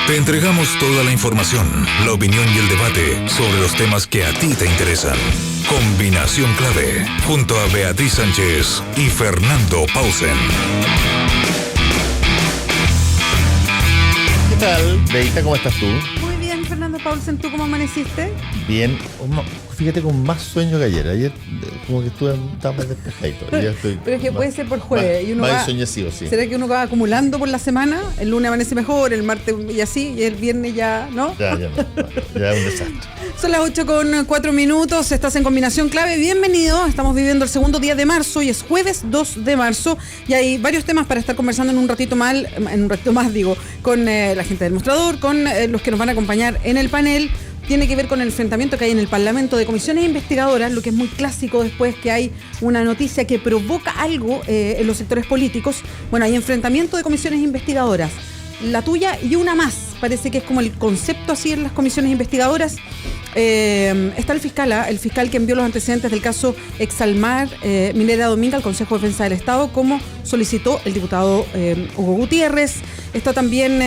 Te entregamos toda la información, la opinión y el debate sobre los temas que a ti te interesan. Combinación Clave, junto a Beatriz Sánchez y Fernando Pausen. ¿Qué tal, Beita? ¿Cómo estás tú? Muy bien, Fernando Paulsen, ¿tú cómo amaneciste? Bien, fíjate, con más sueño que ayer. Ayer como que estaba más despejadito. Pero es que puede ser por jueves. Más, y uno más va, ensoñecido, sí. ¿será que uno va acumulando por la semana? El lunes amanece mejor, el martes y así, y el viernes ya, ¿no? Ya es un desastre. Son las 8:04, estás en Combinación Clave, bienvenido, estamos viviendo el segundo día de marzo, y es jueves 2 de marzo, y hay varios temas para estar conversando en un ratito más, con la gente del mostrador, con los que nos van a acompañar en el panel. Tiene que ver con el enfrentamiento que hay en el Parlamento de comisiones investigadoras, lo que es muy clásico después que hay una noticia que provoca algo en los sectores políticos. Bueno, hay enfrentamiento de comisiones investigadoras, la tuya y una más, parece que es como el concepto así en las comisiones investigadoras. Está el fiscal que envió los antecedentes del caso Exalmar Minera Dominga al Consejo de Defensa del Estado, como solicitó el diputado Hugo Gutiérrez. Está también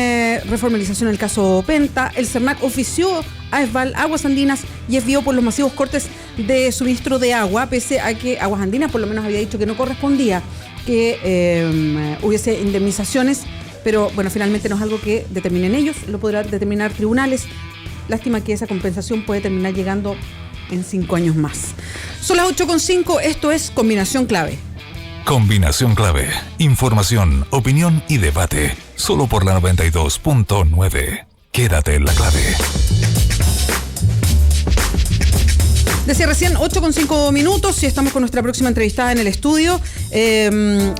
reformalización en el caso Penta. El CERNAC ofició a ESVAL, Aguas Andinas y ESBIO por los masivos cortes de suministro de agua, pese a que Aguas Andinas por lo menos había dicho que no correspondía que hubiese indemnizaciones, pero bueno, finalmente no es algo que determinen ellos, lo podrán determinar tribunales. Lástima que esa compensación puede terminar llegando en 5 años más. Son las 8:05, esto es Combinación Clave. Combinación Clave, información, opinión y debate, solo por la 92.9. Quédate en la clave. Decía recién 8:05 y estamos con nuestra próxima entrevistada en el estudio.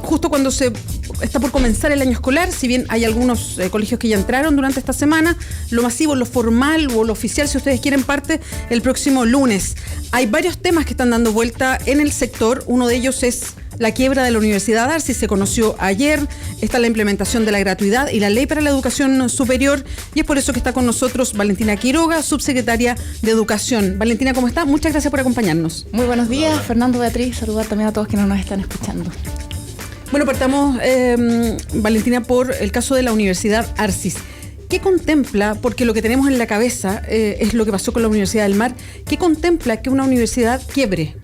Justo cuando se está por comenzar el año escolar, si bien hay algunos colegios que ya entraron durante esta semana, lo masivo, lo formal o lo oficial, si ustedes quieren, parte el próximo lunes. Hay varios temas que están dando vuelta en el sector. Uno de ellos es la quiebra de la Universidad Arcis, se conoció ayer. Está la implementación de la gratuidad y la ley para la educación superior, y es por eso que está con nosotros Valentina Quiroga, subsecretaria de Educación. Valentina, ¿cómo está? Muchas gracias por acompañarnos. Muy buenos días, Fernando, Beatriz, saludar también a todos quienes nos están escuchando. Bueno, partamos, Valentina, por el caso de la Universidad Arcis. ¿Qué contempla? Porque lo que tenemos en la cabeza es lo que pasó con la Universidad del Mar. ¿Qué contempla que una universidad quiebre?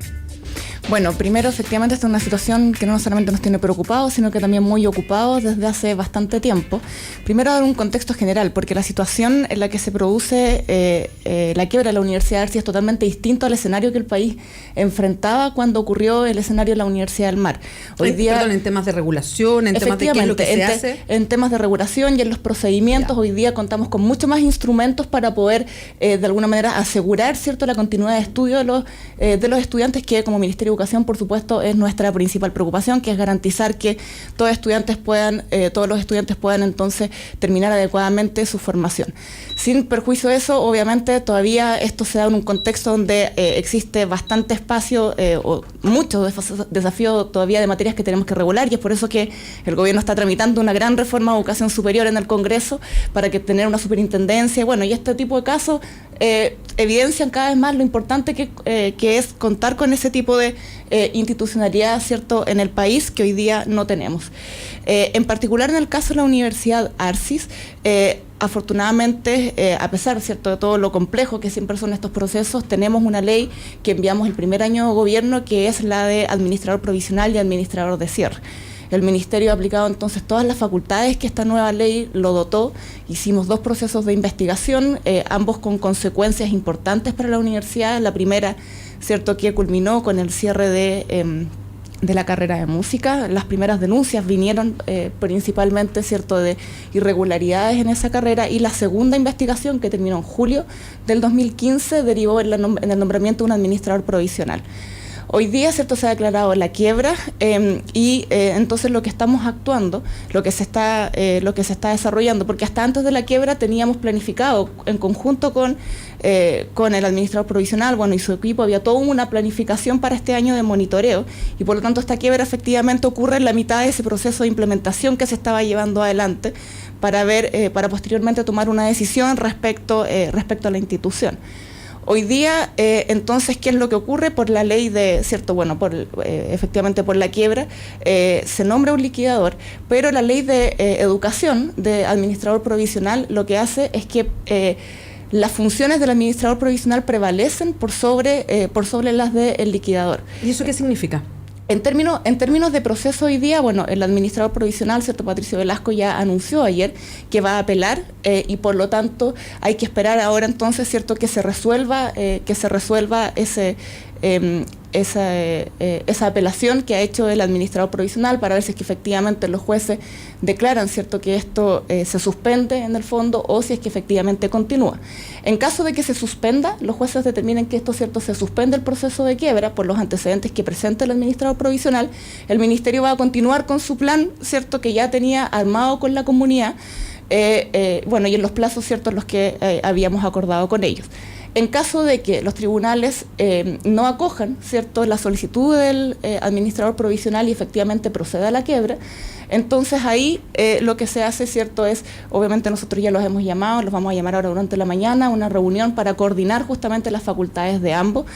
Bueno, primero, efectivamente, esta es una situación que no solamente nos tiene preocupados, sino que también muy ocupados desde hace bastante tiempo. Primero, dar un contexto general, porque la situación en la que se produce la quiebra de la Universidad de Arcis es totalmente distinto al escenario que el país enfrentaba cuando ocurrió el escenario de la Universidad del Mar. Hoy día, perdón, en temas de regulación, en temas de qué es lo que se hace. En temas de regulación y en los procedimientos, hoy día contamos con mucho más instrumentos para poder, de alguna manera, asegurar, ¿cierto?, la continuidad de estudio de los estudiantes, que como Ministerio de Educación, por supuesto, es nuestra principal preocupación, que es garantizar que todos los estudiantes puedan entonces terminar adecuadamente su formación. Sin perjuicio de eso, obviamente, todavía esto se da en un contexto donde existe bastante espacio o muchos desafíos todavía de materias que tenemos que regular, y es por eso que el gobierno está tramitando una gran reforma de educación superior en el Congreso para que tener una superintendencia. Bueno, y este tipo de casos evidencian cada vez más lo importante que es contar con ese tipo de institucionalidad, ¿cierto?, en el país, que hoy día no tenemos. En particular en el caso de la Universidad Arcis, afortunadamente, a pesar, ¿cierto?, de todo lo complejo que siempre son estos procesos, tenemos una ley que enviamos el primer año de gobierno, que es la de administrador provisional y administrador de cierre. El Ministerio ha aplicado entonces todas las facultades que esta nueva ley lo dotó. Hicimos 2 procesos de investigación, ambos con consecuencias importantes para la universidad. La primera, ¿cierto?, que culminó con el cierre de la carrera de música. Las primeras denuncias vinieron principalmente, ¿cierto?, de irregularidades en esa carrera, y la segunda investigación, que terminó en julio del 2015, derivó en el nombramiento de un administrador provisional. Hoy día, ¿cierto?, se ha declarado la quiebra entonces lo que estamos actuando, lo que se está desarrollando, porque hasta antes de la quiebra teníamos planificado en conjunto con el administrador provisional, bueno, y su equipo, había toda una planificación para este año de monitoreo, y por lo tanto esta quiebra efectivamente ocurre en la mitad de ese proceso de implementación que se estaba llevando adelante para posteriormente tomar una decisión respecto a la institución. Hoy día, entonces, ¿qué es lo que ocurre? Por la ley de, ¿cierto? Bueno, efectivamente por la quiebra, se nombra un liquidador, pero la ley de educación de administrador provisional lo que hace es que las funciones del administrador provisional prevalecen por sobre las del liquidador. ¿Y eso qué significa? En términos de proceso hoy día, bueno, el administrador provisional, ¿cierto? Patricio Velasco ya anunció ayer que va a apelar y por lo tanto hay que esperar ahora entonces, ¿cierto? Que se resuelva esa apelación que ha hecho el administrador provisional para ver si es que efectivamente los jueces declaran, ¿cierto?, que esto se suspende en el fondo o si es que efectivamente continúa. En caso de que se suspenda, los jueces determinen que esto, ¿cierto?, se suspende el proceso de quiebra por los antecedentes que presenta el administrador provisional, el ministerio va a continuar con su plan, ¿cierto?, que ya tenía armado con la comunidad, bueno, y en los plazos, ¿cierto?, los que habíamos acordado con ellos. En caso de que los tribunales no acojan, ¿cierto?, la solicitud del administrador provisional y efectivamente proceda a la quiebra, entonces ahí lo que se hace, ¿cierto?, es, obviamente nosotros ya los hemos llamado, los vamos a llamar ahora durante la mañana, una reunión para coordinar justamente las facultades de ambos,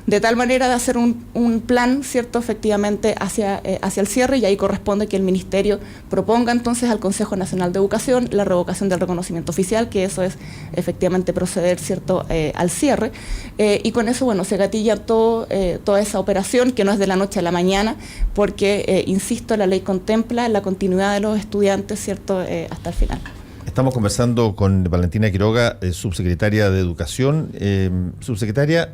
de tal manera de hacer un plan, ¿cierto?, efectivamente hacia el cierre, y ahí corresponde que el Ministerio proponga entonces al Consejo Nacional de Educación la revocación del reconocimiento oficial, que eso es efectivamente proceder, ¿cierto?, al cierre, y con eso, bueno, se gatilla toda esa operación, que no es de la noche a la mañana, porque, insisto, la ley contempla la continuidad de los estudiantes, ¿cierto?, hasta el final. Estamos conversando con Valentina Quiroga, subsecretaria de Educación. Subsecretaria,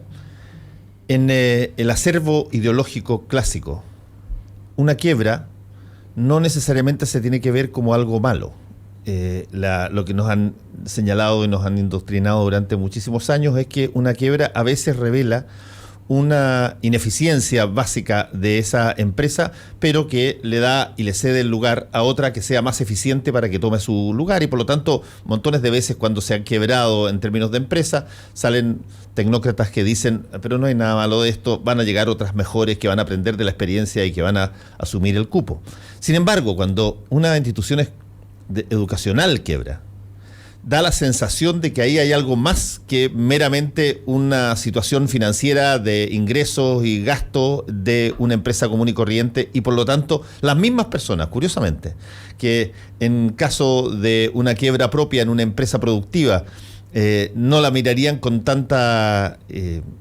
en el acervo ideológico clásico, una quiebra no necesariamente se tiene que ver como algo malo. Lo que nos han señalado y nos han indoctrinado durante muchísimos años es que una quiebra a veces revela una ineficiencia básica de esa empresa, pero que le da y le cede el lugar a otra que sea más eficiente para que tome su lugar, y por lo tanto montones de veces cuando se han quebrado en términos de empresa salen tecnócratas que dicen, pero no hay nada malo de esto, van a llegar otras mejores que van a aprender de la experiencia y que van a asumir el cupo. Sin embargo, cuando una institución educacional quiebra, da la sensación de que ahí hay algo más que meramente una situación financiera de ingresos y gastos de una empresa común y corriente, y por lo tanto las mismas personas, curiosamente, que en caso de una quiebra propia en una empresa productiva no la mirarían con tanta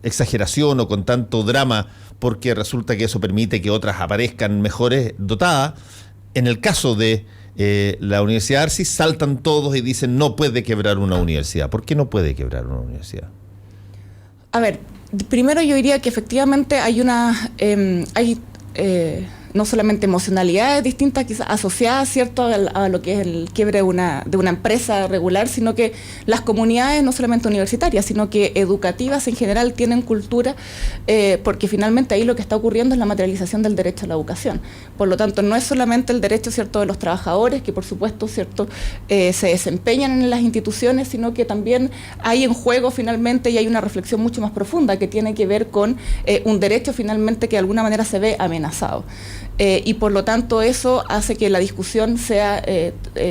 exageración o con tanto drama, porque resulta que eso permite que otras aparezcan mejores dotadas. En el caso de la Universidad Arcis, saltan todos y dicen no puede quebrar una universidad. ¿Por qué no puede quebrar una universidad? A ver, primero yo diría que efectivamente hay no solamente emocionalidades distintas quizás asociadas, ¿cierto?, a lo que es el quiebre de una empresa regular, sino que las comunidades, no solamente universitarias, sino que educativas en general, tienen cultura, porque finalmente ahí lo que está ocurriendo es la materialización del derecho a la educación. Por lo tanto, no es solamente el derecho, ¿cierto?, de los trabajadores, que por supuesto, ¿cierto?, se desempeñan en las instituciones, sino que también hay en juego finalmente, y hay una reflexión mucho más profunda que tiene que ver con un derecho finalmente que de alguna manera se ve amenazado. Y por lo tanto eso hace que la discusión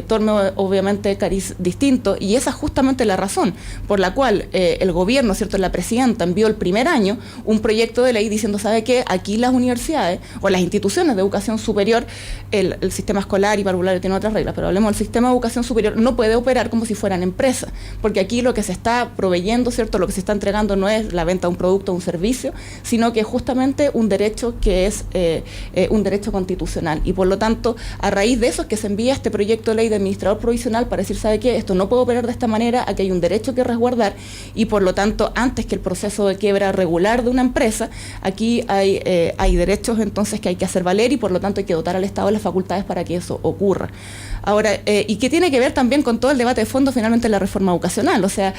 tome obviamente cariz distinto, y esa es justamente la razón por la cual el gobierno, ¿cierto?, la presidenta envió el primer año un proyecto de ley diciendo, ¿sabe qué? Aquí las universidades o las instituciones de educación superior, el sistema escolar y parvulario tiene otras reglas, pero hablemos del sistema de educación superior, no puede operar como si fueran empresas, porque aquí lo que se está proveyendo, ¿cierto?, lo que se está entregando no es la venta de un producto o un servicio, sino que es justamente un derecho que es un derecho constitucional, y por lo tanto a raíz de eso es que se envía este proyecto de ley de administrador provisional para decir, ¿sabe qué? Esto no puede operar de esta manera, aquí hay un derecho que resguardar, y por lo tanto antes que el proceso de quiebra regular de una empresa, aquí hay derechos entonces que hay que hacer valer, y por lo tanto hay que dotar al Estado de las facultades para que eso ocurra. Ahora, y que tiene que ver también con todo el debate de fondo finalmente de la reforma educacional, o sea,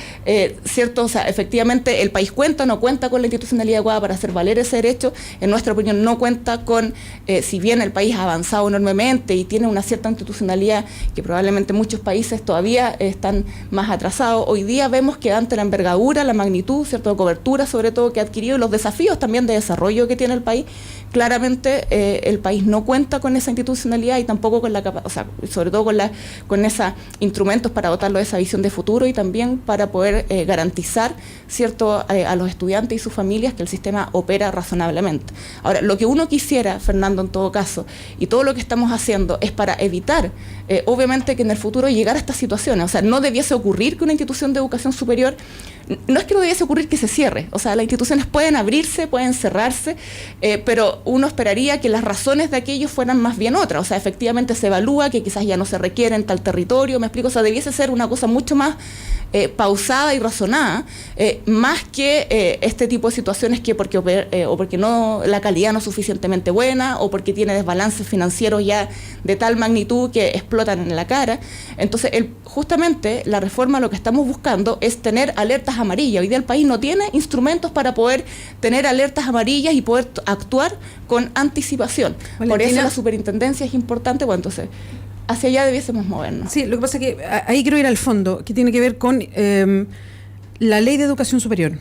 ¿cierto? O sea, efectivamente el país cuenta o no cuenta con la institucionalidad adecuada para hacer valer ese derecho, en nuestra opinión no cuenta con si bien el país ha avanzado enormemente y tiene una cierta institucionalidad que probablemente muchos países todavía están más atrasados, hoy día vemos que ante la envergadura, la magnitud, ¿cierto?, de cobertura sobre todo que ha adquirido y los desafíos también de desarrollo que tiene el país, claramente el país no cuenta con esa institucionalidad y tampoco con la capacidad, o sea, sobre todo con esos instrumentos para dotarlo de esa visión de futuro y también para poder garantizar, ¿cierto?, a los estudiantes y sus familias que el sistema opera razonablemente. Ahora, lo que uno quisiera, Fernando, en todo caso, y todo lo que estamos haciendo es para evitar, obviamente, que en el futuro llegara a estas situaciones. O sea, no debiese ocurrir que una institución de educación superior, no es que no debiese ocurrir que se cierre, o sea, las instituciones pueden abrirse, pueden cerrarse, pero uno esperaría que las razones de aquello fueran más bien otras. O sea, efectivamente se evalúa que quizás ya no se requiere en tal territorio, me explico, o sea, debiese ser una cosa mucho más pausada y razonada, más que este tipo de situaciones que o porque no la calidad no es suficientemente buena o porque tiene desbalances financieros ya de tal magnitud que explotan en la cara. Entonces, justamente la reforma lo que estamos buscando es tener alertas amarillas. Hoy día el país no tiene instrumentos para poder tener alertas amarillas y poder actuar con anticipación. Valentina, por eso la superintendencia es importante. Bueno, entonces hacia allá debiésemos movernos. Sí, lo que pasa es que ahí quiero ir al fondo, que tiene que ver con la ley de educación superior.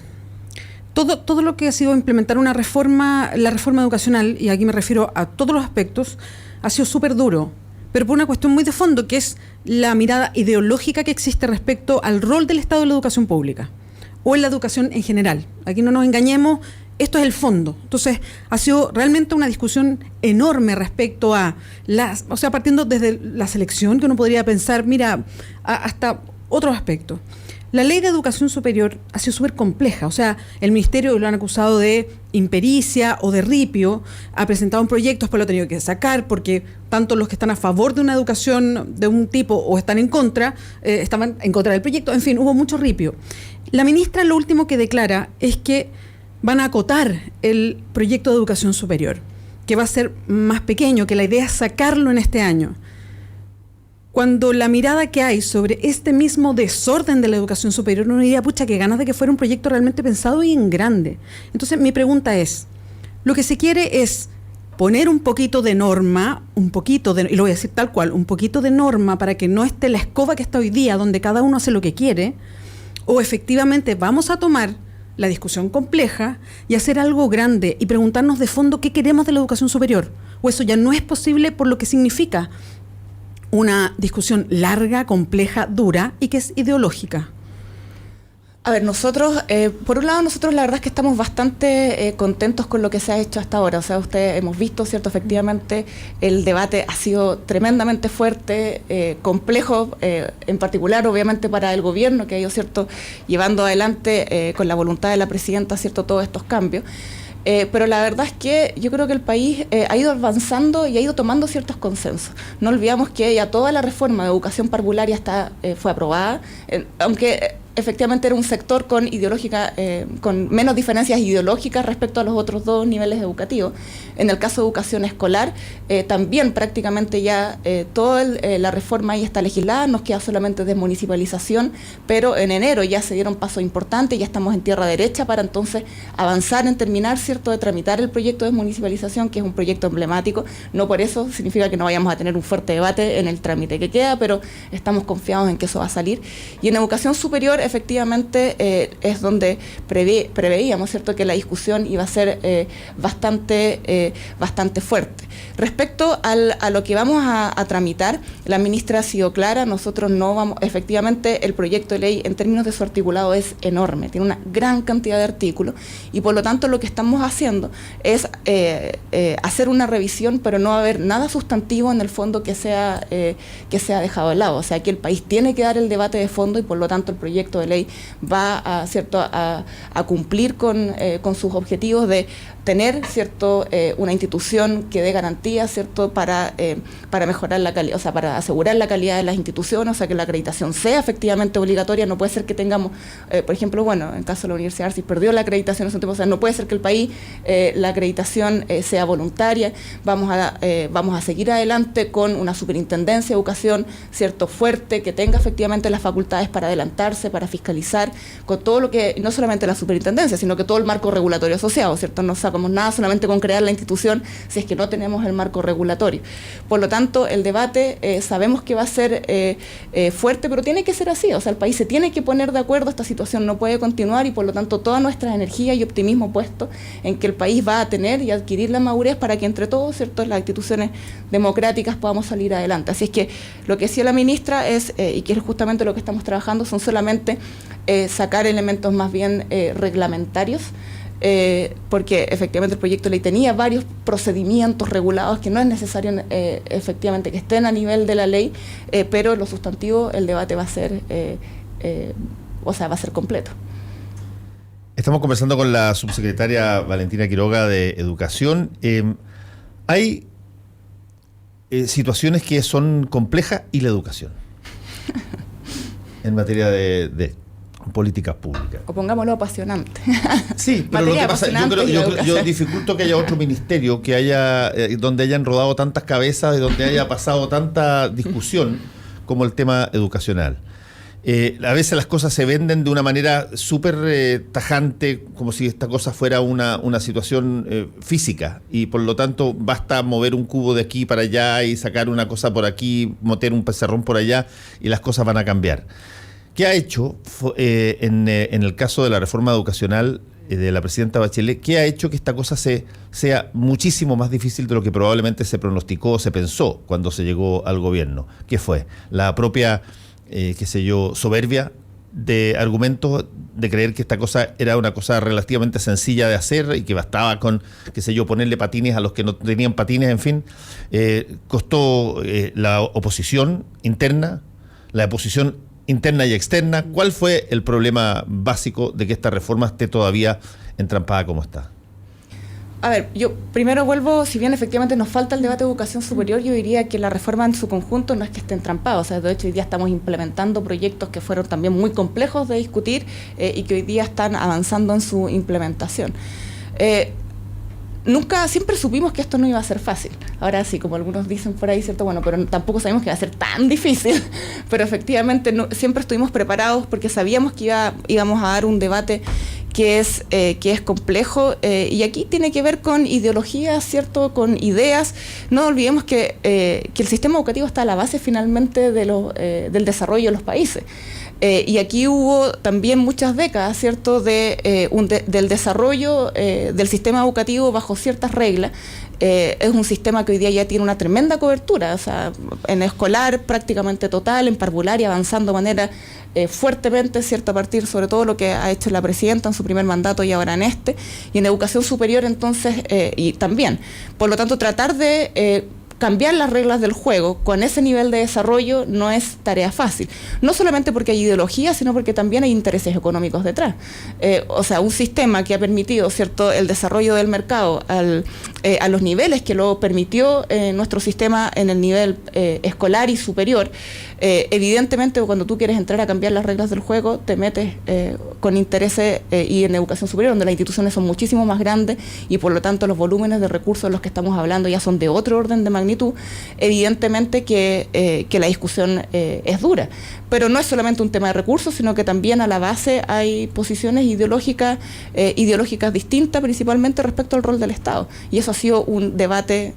Todo lo que ha sido implementar la reforma educacional, y aquí me refiero a todos los aspectos, ha sido súper duro, pero por una cuestión muy de fondo, que es la mirada ideológica que existe respecto al rol del Estado en la educación pública, o en la educación en general. Aquí no nos engañemos, esto es el fondo. Entonces, ha sido realmente una discusión enorme respecto a o sea, partiendo desde la selección, que uno podría pensar, mira, hasta otros aspectos. La ley de educación superior ha sido súper compleja. O sea, el ministerio lo han acusado de impericia o de ripio, ha presentado un proyecto, después lo ha tenido que sacar, porque tanto los que están a favor de una educación de un tipo o están en contra, estaban en contra del proyecto. En fin, hubo mucho ripio. La ministra lo último que declara es que van a acotar el proyecto de educación superior, que va a ser más pequeño, que la idea es sacarlo en este año. Cuando la mirada que hay sobre este mismo desorden de la educación superior, uno diría, pucha, qué ganas de que fuera un proyecto realmente pensado y en grande. Entonces, mi pregunta es, lo que se quiere es poner un poquito de norma, y lo voy a decir tal cual, un poquito de norma para que no esté la escoba que está hoy día, donde cada uno hace lo que quiere, o efectivamente vamos a tomar la discusión compleja y hacer algo grande y preguntarnos de fondo qué queremos de la educación superior, o eso ya no es posible por lo que significa una discusión larga, compleja, dura y que es ideológica. A ver, nosotros, por un lado, la verdad es que estamos bastante contentos con lo que se ha hecho hasta ahora. O sea, hemos visto, ¿cierto? Efectivamente, el debate ha sido tremendamente fuerte, complejo, en particular, obviamente, para el gobierno, que ha ido, ¿cierto?, llevando adelante con la voluntad de la presidenta, ¿cierto?, todos estos cambios. Pero la verdad es que yo creo que el país ha ido avanzando y ha ido tomando ciertos consensos. No olvidamos que ya toda la reforma de educación parvularia fue aprobada, aunque efectivamente era un sector con menos diferencias ideológicas respecto a los otros dos niveles educativos. En el caso de educación escolar, también prácticamente ya toda la reforma ahí está legislada, nos queda solamente desmunicipalización, pero en enero ya se dieron pasos importantes, ya estamos en tierra derecha para entonces avanzar en terminar, ¿cierto?, de tramitar el proyecto de desmunicipalización, que es un proyecto emblemático. No por eso significa que no vayamos a tener un fuerte debate en el trámite que queda, pero estamos confiados en que eso va a salir. Y en educación superior, efectivamente, es donde preveíamos, ¿cierto?, que la discusión iba a ser bastante fuerte. Respecto a lo que vamos a tramitar, la ministra ha sido clara, nosotros no vamos, efectivamente, el proyecto de ley en términos de su articulado es enorme, tiene una gran cantidad de artículos y por lo tanto lo que estamos haciendo es hacer una revisión, pero no va a haber nada sustantivo en el fondo que sea dejado de lado. O sea, que el país tiene que dar el debate de fondo y por lo tanto el proyecto de ley va a cumplir con sus objetivos de tener, ¿cierto?, una institución que dé garantía, ¿cierto?, para mejorar la calidad, o sea, para asegurar la calidad de las instituciones, o sea, que la acreditación sea efectivamente obligatoria. No puede ser que tengamos, por ejemplo, bueno, en el caso de la Universidad Arcis perdió la acreditación hace un tiempo, o sea, no puede ser que el país la acreditación sea voluntaria. Vamos a seguir adelante con una superintendencia de educación, ¿cierto?, fuerte, que tenga efectivamente las facultades para adelantarse, para para fiscalizar con todo lo que, no solamente la superintendencia, sino que todo el marco regulatorio asociado, ¿cierto? No sacamos nada solamente con crear la institución si es que no tenemos el marco regulatorio. Por lo tanto, el debate sabemos que va a ser fuerte, pero tiene que ser así, o sea, el país se tiene que poner de acuerdo, esta situación no puede continuar y por lo tanto toda nuestra energía y optimismo puesto en que el país va a tener y adquirir la madurez para que entre todos, ¿cierto?, las instituciones democráticas podamos salir adelante. Así es que lo que decía la ministra es, y que es justamente lo que estamos trabajando, son solamente sacar elementos más bien reglamentarios, porque efectivamente el proyecto de ley tenía varios procedimientos regulados que no es necesario efectivamente que estén a nivel de la ley, pero lo sustantivo, el debate va a ser, va a ser completo. Estamos conversando con la subsecretaria Valentina Quiroga de Educación. Hay situaciones que son complejas y la educación en materia de políticas públicas. O pongámoslo apasionante. Sí, pero lo que pasa, yo dificulto que haya otro ministerio que haya donde hayan rodado tantas cabezas y donde haya pasado tanta discusión como el tema educacional. A veces las cosas se venden de una manera súper tajante, como si esta cosa fuera una situación física, y por lo tanto basta mover un cubo de aquí para allá y sacar una cosa por aquí, meter un pizarrón por allá y las cosas van a cambiar. ¿Qué ha hecho en el caso de la reforma educacional de la presidenta Bachelet? ¿Qué ha hecho que esta cosa sea muchísimo más difícil de lo que probablemente se pronosticó o se pensó cuando se llegó al gobierno? ¿Qué fue? La propia soberbia de argumentos de creer que esta cosa era una cosa relativamente sencilla de hacer y que bastaba con, ponerle patines a los que no tenían patines, en fin. Costó la oposición interna, la oposición interna y externa. ¿Cuál fue el problema básico de que esta reforma esté todavía entrampada como está? A ver, yo primero vuelvo, si bien efectivamente nos falta el debate de educación superior, yo diría que la reforma en su conjunto no es que esté entrampada. O sea, de hecho hoy día estamos implementando proyectos que fueron también muy complejos de discutir y que hoy día están avanzando en su implementación. Siempre supimos que esto no iba a ser fácil. Ahora sí, como algunos dicen por ahí, ¿cierto? Bueno, pero tampoco sabíamos que iba a ser tan difícil. Pero efectivamente siempre estuvimos preparados porque sabíamos que íbamos a dar un debate que es complejo, y aquí tiene que ver con ideologías, ¿cierto?, con ideas. No olvidemos que el sistema educativo está a la base finalmente del desarrollo de los países. Y aquí hubo también muchas décadas, ¿cierto?, del desarrollo del sistema educativo bajo ciertas reglas. Es un sistema que hoy día ya tiene una tremenda cobertura, o sea, en escolar prácticamente total, en parvularia avanzando de manera fuertemente, ¿cierto?, a partir sobre todo lo que ha hecho la presidenta en su primer mandato y ahora en este, y en educación superior entonces, y también. Por lo tanto, tratar de cambiar las reglas del juego con ese nivel de desarrollo no es tarea fácil. No solamente porque hay ideología, sino porque también hay intereses económicos detrás. O sea, un sistema que ha permitido, ¿cierto?, el desarrollo del mercado a los niveles que lo permitió nuestro sistema en el nivel escolar y superior. Evidentemente, cuando tú quieres entrar a cambiar las reglas del juego, te metes con intereses y en educación superior, donde las instituciones son muchísimo más grandes y por lo tanto los volúmenes de recursos de los que estamos hablando ya son de otro orden de magnitud. Evidentemente que la discusión es dura, pero no es solamente un tema de recursos, sino que también a la base hay posiciones ideológicas distintas, principalmente respecto al rol del Estado, y eso ha sido un debate,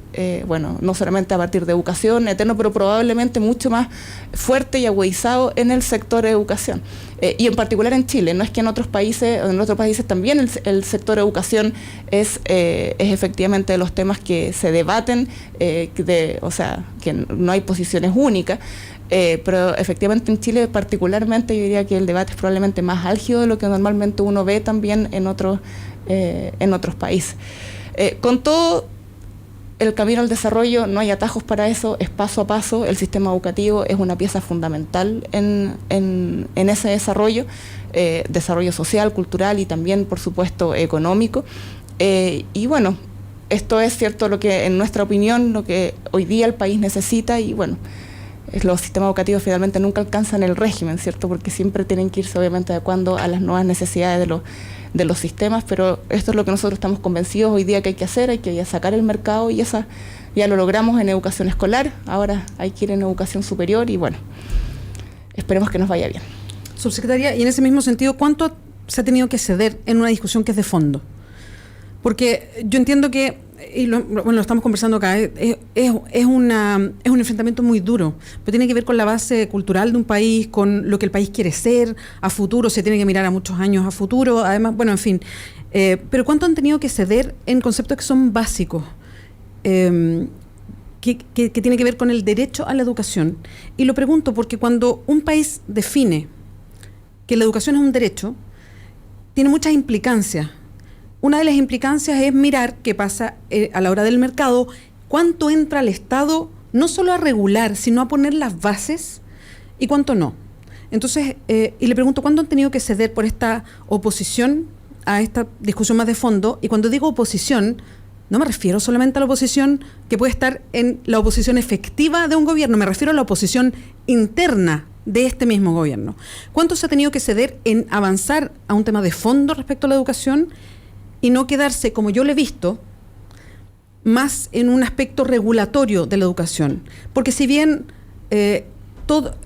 no solamente a partir de educación eterno, pero probablemente mucho más fuerte y agudizado en el sector de educación. Y en particular en Chile, no es que en otros países también el sector educación es efectivamente de los temas que se debaten, que no hay posiciones únicas, pero efectivamente en Chile particularmente yo diría que el debate es probablemente más álgido de lo que normalmente uno ve también en otros países. Con todo, el camino al desarrollo, no hay atajos para eso, es paso a paso. El sistema educativo es una pieza fundamental en ese desarrollo social, cultural y también, por supuesto, económico. Y bueno, esto es cierto lo que, en nuestra opinión, lo que hoy día el país necesita, y bueno, los sistemas educativos finalmente nunca alcanzan el régimen, ¿cierto? Porque siempre tienen que irse obviamente adecuando a las nuevas necesidades de los sistemas, pero esto es lo que nosotros estamos convencidos hoy día que hay que hacer, hay que sacar el mercado, y ya lo logramos en educación escolar, ahora hay que ir en educación superior y bueno, esperemos que nos vaya bien. Subsecretaria, y en ese mismo sentido, ¿cuánto se ha tenido que ceder en una discusión que es de fondo? Porque yo entiendo que, y lo estamos conversando acá, es un enfrentamiento muy duro, pero tiene que ver con la base cultural de un país, con lo que el país quiere ser a futuro, se tiene que mirar a muchos años a futuro, además, bueno, en fin. Pero ¿cuánto han tenido que ceder en conceptos que son básicos? Que tiene que ver con el derecho a la educación. Y lo pregunto porque cuando un país define que la educación es un derecho, tiene muchas implicancias. Una de las implicancias es mirar qué pasa a la hora del mercado, cuánto entra el Estado, no solo a regular, sino a poner las bases, y cuánto no. Entonces, y le pregunto, ¿cuánto han tenido que ceder por esta oposición a esta discusión más de fondo? Y cuando digo oposición, no me refiero solamente a la oposición que puede estar en la oposición efectiva de un gobierno, me refiero a la oposición interna de este mismo gobierno. ¿Cuánto se ha tenido que ceder en avanzar a un tema de fondo respecto a la educación y no quedarse, como yo lo he visto, más en un aspecto regulatorio de la educación? Porque si bien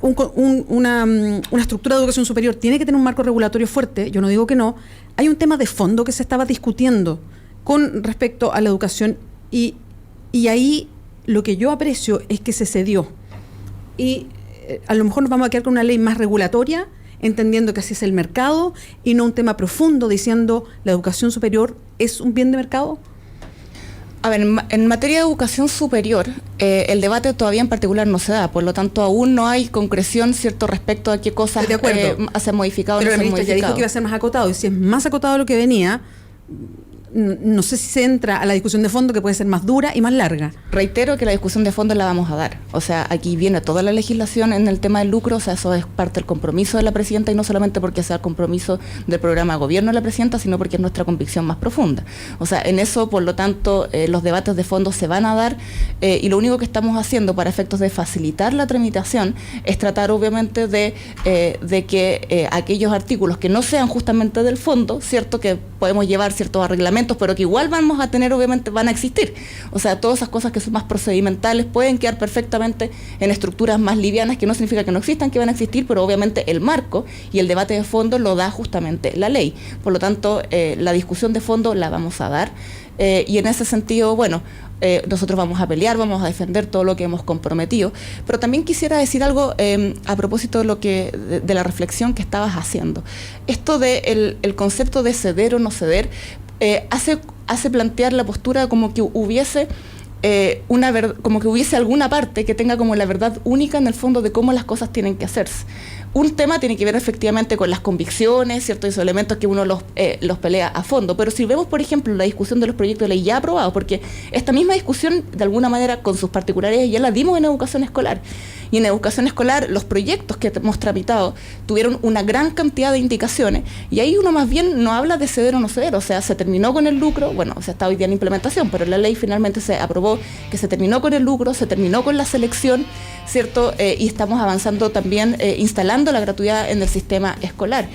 una estructura de educación superior tiene que tener un marco regulatorio fuerte, yo no digo que no, hay un tema de fondo que se estaba discutiendo con respecto a la educación y ahí lo que yo aprecio es que se cedió. Y a lo mejor nos vamos a quedar con una ley más regulatoria, entendiendo que así es el mercado y no un tema profundo diciendo la educación superior es un bien de mercado. A ver, en materia de educación superior, el debate todavía en particular no se da, por lo tanto aún no hay concreción, ¿cierto?, respecto a qué cosas se han modificado o no se han modificado. Pero ya dijo que iba a ser más acotado, y si es más acotado de lo que venía, no sé si se entra a la discusión de fondo, que puede ser más dura y más larga. Reitero que la discusión de fondo la vamos a dar. O sea, aquí viene toda la legislación en el tema del lucro, o sea, eso es parte del compromiso de la presidenta, y no solamente porque sea el compromiso del programa de gobierno de la presidenta, sino porque es nuestra convicción más profunda. O sea, en eso, por lo tanto, los debates de fondo se van a dar, y lo único que estamos haciendo para efectos de facilitar la tramitación es tratar, obviamente, de que aquellos artículos que no sean justamente del fondo, ¿cierto?, que podemos llevar ciertos arreglamentos, pero que igual vamos a tener, obviamente, van a existir. O sea, todas esas cosas que son más procedimentales pueden quedar perfectamente en estructuras más livianas, que no significa que no existan, que van a existir, pero obviamente el marco y el debate de fondo lo da justamente la ley. Por lo tanto, la discusión de fondo la vamos a dar, y en ese sentido, bueno, nosotros vamos a pelear, vamos a defender todo lo que hemos comprometido, pero también quisiera decir algo a propósito de la reflexión que estabas haciendo. Esto de el concepto de ceder o no ceder hace plantear la postura como que hubiese como que hubiese alguna parte que tenga como la verdad única en el fondo de cómo las cosas tienen que hacerse. Un tema tiene que ver efectivamente con las convicciones, ciertos esos elementos que uno los pelea a fondo, pero si vemos, por ejemplo, la discusión de los proyectos de ley ya aprobados, porque esta misma discusión, de alguna manera, con sus particularidades, ya la dimos en educación escolar, y en educación escolar los proyectos que hemos tramitado tuvieron una gran cantidad de indicaciones, y ahí uno más bien no habla de ceder o no ceder, o sea, se terminó con el lucro, bueno, o sea, está hoy día en implementación, pero la ley finalmente se aprobó que se terminó con el lucro, se terminó con la selección, ¿cierto? Y estamos avanzando también, instalando la gratuidad en el sistema escolar.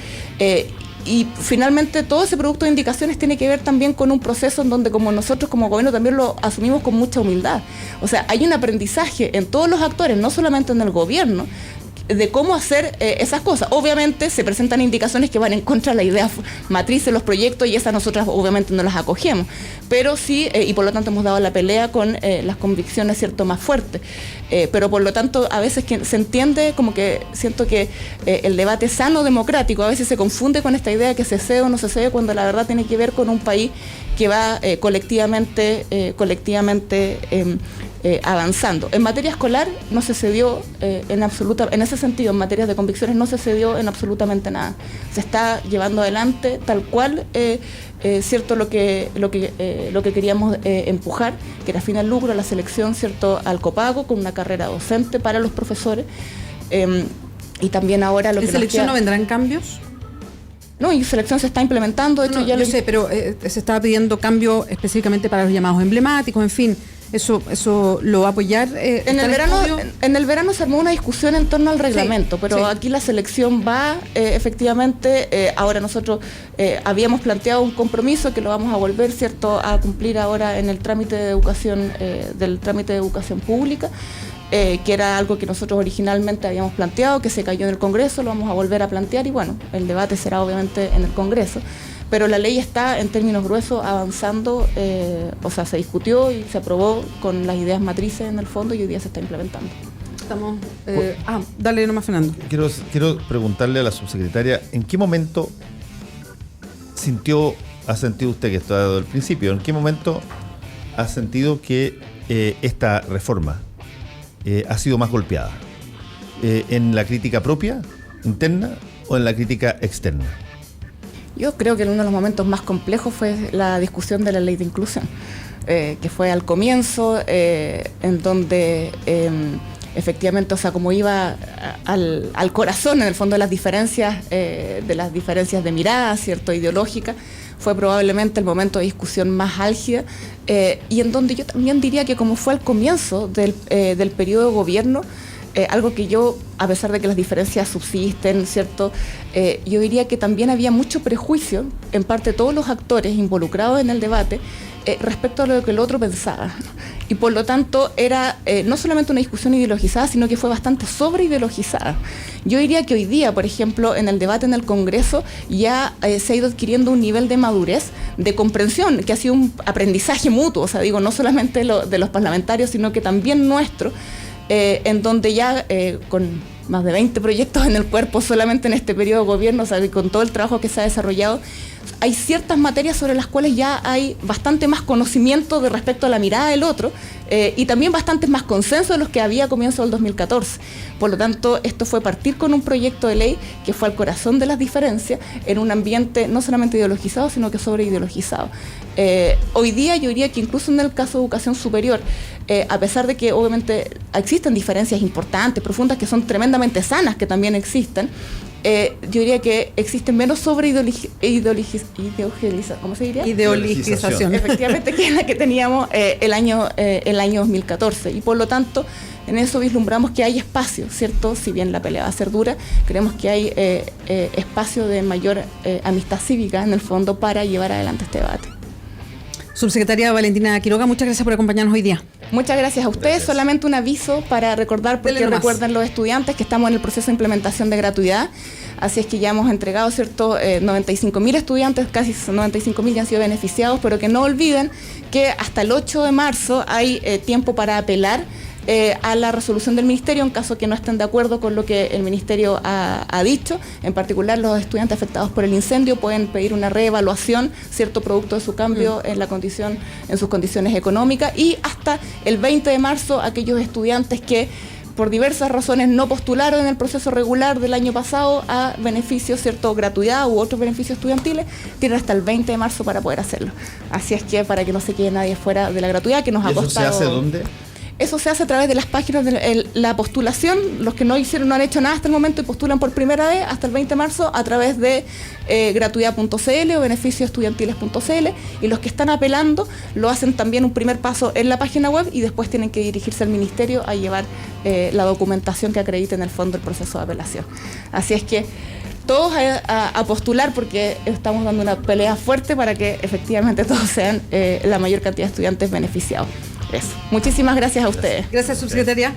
Y finalmente todo ese producto de indicaciones tiene que ver también con un proceso en donde como nosotros como gobierno también lo asumimos con mucha humildad. O sea, hay un aprendizaje en todos los actores, no solamente en el gobierno, de cómo hacer esas cosas. Obviamente se presentan indicaciones que van en contra de la idea matriz de los proyectos y esas nosotras obviamente no las acogemos, pero sí, y por lo tanto hemos dado la pelea con las convicciones, ¿cierto?, más fuertes, pero por lo tanto a veces que se entiende como que siento que el debate sano democrático a veces se confunde con esta idea de que se cede o no se cede, cuando la verdad tiene que ver con un país que va colectivamente avanzando. En materia escolar no se cedió en ese sentido, en materias de convicciones no se cedió en absolutamente nada. Se está llevando adelante tal cual, cierto, lo que queríamos empujar, que era fin al lucro, la selección, cierto, al copago, con una carrera docente para los profesores, y también ahora lo que... ¿En selección no vendrán cambios? No, y selección se está implementando, de hecho no, ya yo sé, pero se estaba pidiendo cambio específicamente para los llamados emblemáticos, en fin. Eso lo va a apoyar. En el verano se armó una discusión en torno al reglamento, sí, pero sí. Aquí la selección va, efectivamente, ahora nosotros habíamos planteado un compromiso que lo vamos a volver, ¿cierto?, a cumplir ahora en el trámite de educación, del trámite de educación pública. que era algo que nosotros originalmente habíamos planteado, que se cayó en el Congreso, lo vamos a volver a plantear y bueno, el debate será obviamente en el Congreso. Pero la ley está en términos gruesos avanzando, o sea, se discutió y se aprobó con las ideas matrices en el fondo y hoy día se está implementando. Estamos. Dale nomás, Fernando. Quiero preguntarle a la subsecretaria, ¿en qué momento ha sentido usted, que está desde el principio, en qué momento ha sentido que esta reforma ha sido más golpeada? ¿En la crítica propia, interna, o en la crítica externa? Yo creo que uno de los momentos más complejos fue la discusión de la ley de inclusión, que fue al comienzo, en donde efectivamente, o sea, como iba al corazón, en el fondo, de las diferencias de mirada, ¿cierto?, ideológica, fue probablemente el momento de discusión más álgida, y en donde yo también diría que como fue al comienzo del periodo de gobierno, algo que yo, a pesar de que las diferencias subsisten, ¿cierto?, yo diría que también había mucho prejuicio, en parte todos los actores involucrados en el debate, respecto a lo que el otro pensaba. Y por lo tanto era no solamente una discusión ideologizada, sino que fue bastante sobreideologizada. Yo diría que hoy día, por ejemplo, en el debate en el Congreso ya se ha ido adquiriendo un nivel de madurez, de comprensión, que ha sido un aprendizaje mutuo, o sea, digo, no solamente de los parlamentarios, sino que también nuestro, en donde ya con más de 20 proyectos en el cuerpo solamente en este periodo de gobierno, o sea, y con todo el trabajo que se ha desarrollado, hay ciertas materias sobre las cuales ya hay bastante más conocimiento de respecto a la mirada del otro, y también bastantes más consensos de los que había a comienzo del 2014. Por lo tanto, esto fue partir con un proyecto de ley que fue al corazón de las diferencias, en un ambiente no solamente ideologizado, sino que sobreideologizado. Hoy día yo diría que incluso en el caso de educación superior, a pesar de que obviamente existen diferencias importantes, profundas, que son tremendamente sanas, que también existen, yo diría que existe menos ¿cómo se diría? Ideologización. Efectivamente, que es la que teníamos el año 2014. Y por lo tanto, en eso vislumbramos que hay espacio, ¿cierto? Si bien la pelea va a ser dura, creemos que hay espacio de mayor amistad cívica, en el fondo, para llevar adelante este debate. Subsecretaria Valentina Quiroga, muchas gracias por acompañarnos hoy día. Muchas gracias a ustedes. Gracias. Solamente un aviso para recordar, porque recuerden los estudiantes que estamos en el proceso de implementación de gratuidad. Así es que ya hemos entregado, ¿cierto?, 95.000 estudiantes, casi 95.000 ya han sido beneficiados, pero que no olviden que hasta el 8 de marzo hay tiempo para apelar a la resolución del Ministerio en caso que no estén de acuerdo con lo que el Ministerio ha dicho. En particular, los estudiantes afectados por el incendio pueden pedir una reevaluación, cierto, producto de su cambio en sus condiciones económicas, y hasta el 20 de marzo aquellos estudiantes que por diversas razones no postularon en el proceso regular del año pasado a beneficios, ¿cierto?, gratuidad u otros beneficios estudiantiles, tienen hasta el 20 de marzo para poder hacerlo. Así es que para que no se quede nadie fuera de la gratuidad, que nos ha costado... ¿Eso se hace dónde? Eso se hace a través de las páginas de la postulación. Los que no han hecho nada hasta el momento y postulan por primera vez hasta el 20 de marzo a través de gratuidad.cl o beneficiosestudiantiles.cl, y los que están apelando lo hacen también un primer paso en la página web y después tienen que dirigirse al Ministerio a llevar la documentación que acredite en el fondo el proceso de apelación. Así es que todos a postular, porque estamos dando una pelea fuerte para que efectivamente todos sean la mayor cantidad de estudiantes beneficiados. Eso. Muchísimas gracias a ustedes. Gracias, subsecretaria.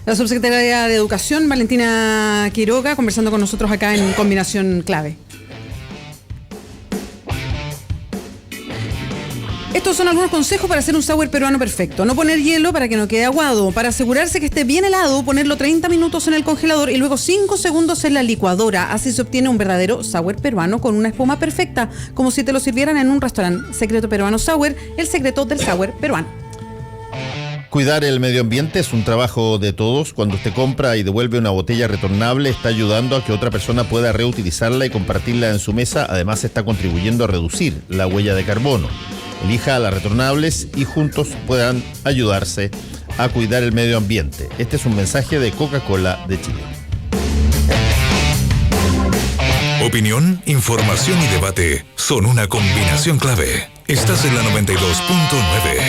La subsecretaria de Educación, Valentina Quiroga, conversando con nosotros acá en Combinación Clave. Estos son algunos consejos para hacer un sour peruano perfecto. No poner hielo para que no quede aguado. Para asegurarse que esté bien helado, ponerlo 30 minutos en el congelador y luego 5 segundos en la licuadora. Así se obtiene un verdadero sour peruano con una espuma perfecta, como si te lo sirvieran en un restaurante. Secreto Peruano Sour, el secreto del sour peruano. Cuidar el medio ambiente es un trabajo de todos. Cuando usted compra y devuelve una botella retornable, está ayudando a que otra persona pueda reutilizarla y compartirla en su mesa. Además, está contribuyendo a reducir la huella de carbono. Elija las retornables y juntos puedan ayudarse a cuidar el medio ambiente. Este es un mensaje de Coca-Cola de Chile. Opinión, información y debate son una combinación clave. Estás en la 92.9.